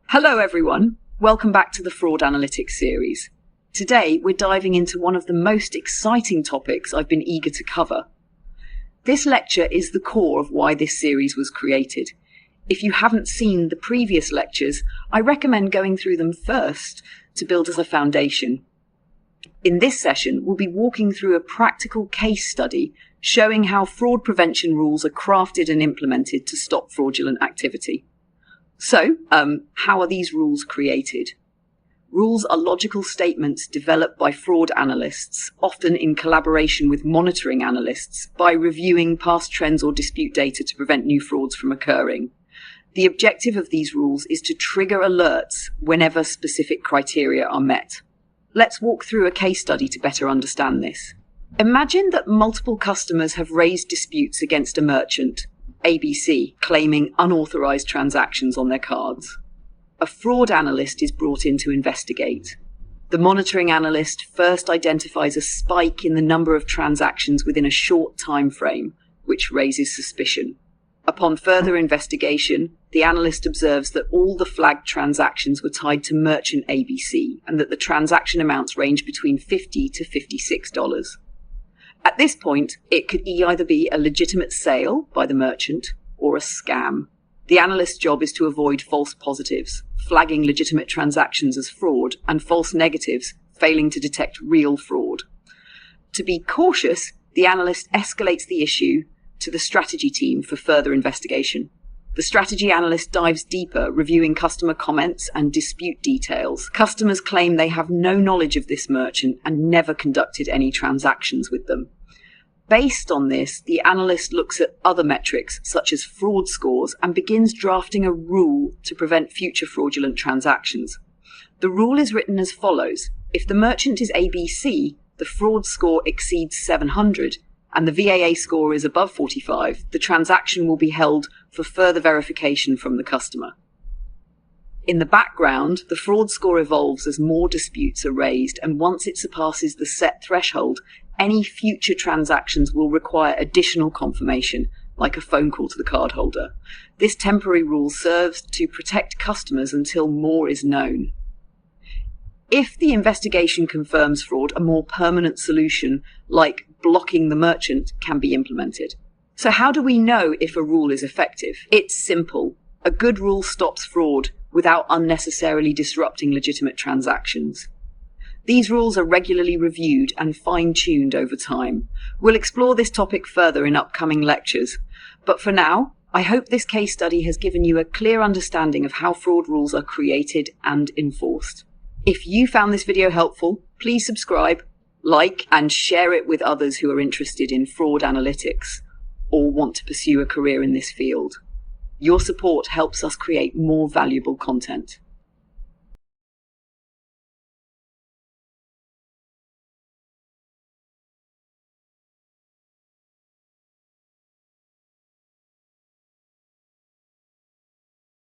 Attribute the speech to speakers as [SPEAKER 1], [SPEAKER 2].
[SPEAKER 1] Hello everyone, welcome back to the Fraud Analytics series. Today we're diving into one of the most exciting topics I've been eager to cover. This lecture is the core of why this series was created. If you haven't seen the previous lectures, I recommend going through them first to build as a foundation. In this session, we'll be walking through a practical case study showing how fraud prevention rules are crafted and implemented to stop fraudulent activity. So, how are these rules created? Rules are logical statements developed by fraud analysts, often in collaboration with monitoring analysts, by reviewing past trends or dispute data to prevent new frauds from occurring. The objective of these rules is to trigger alerts whenever specific criteria are met. Let's walk through a case study to better understand this. Imagine that multiple customers have raised disputes against a merchant, ABC, claiming unauthorized transactions on their cards. A fraud analyst is brought in to investigate. The monitoring analyst first identifies a spike in the number of transactions within a short time frame, which raises suspicion. Upon further investigation, the analyst observes that all the flagged transactions were tied to merchant ABC and that the transaction amounts range between $50 to $56. At this point, it could either be a legitimate sale by the merchant or a scam. The analyst's job is to avoid false positives, flagging legitimate transactions as fraud, and false negatives, failing to detect real fraud. To be cautious, the analyst escalates the issue to the strategy team for further investigation. The strategy analyst dives deeper, reviewing customer comments and dispute details. Customers claim they have no knowledge of this merchant and never conducted any transactions with them. Based on this, the analyst looks at other metrics, such as fraud scores, and begins drafting a rule to prevent future fraudulent transactions. The rule is written as follows. If the merchant is ABC, the fraud score exceeds 700, and the VAA score is above 45, the transaction will be held for further verification from the customer. In the background, the fraud score evolves as more disputes are raised, and once it surpasses the set threshold, any future transactions will require additional confirmation, like a phone call to the cardholder. This temporary rule serves to protect customers until more is known. If the investigation confirms fraud, a more permanent solution, like blocking the merchant, can be implemented. So how do we know if a rule is effective? It's simple. A good rule stops fraud without unnecessarily disrupting legitimate transactions. These rules are regularly reviewed and fine-tuned over time. We'll explore this topic further in upcoming lectures. But for now, I hope this case study has given you a clear understanding of how fraud rules are created and enforced. If you found this video helpful, please subscribe, like, and share it with others who are interested in fraud analytics or want to pursue a career in this field. Your support helps us create more valuable content.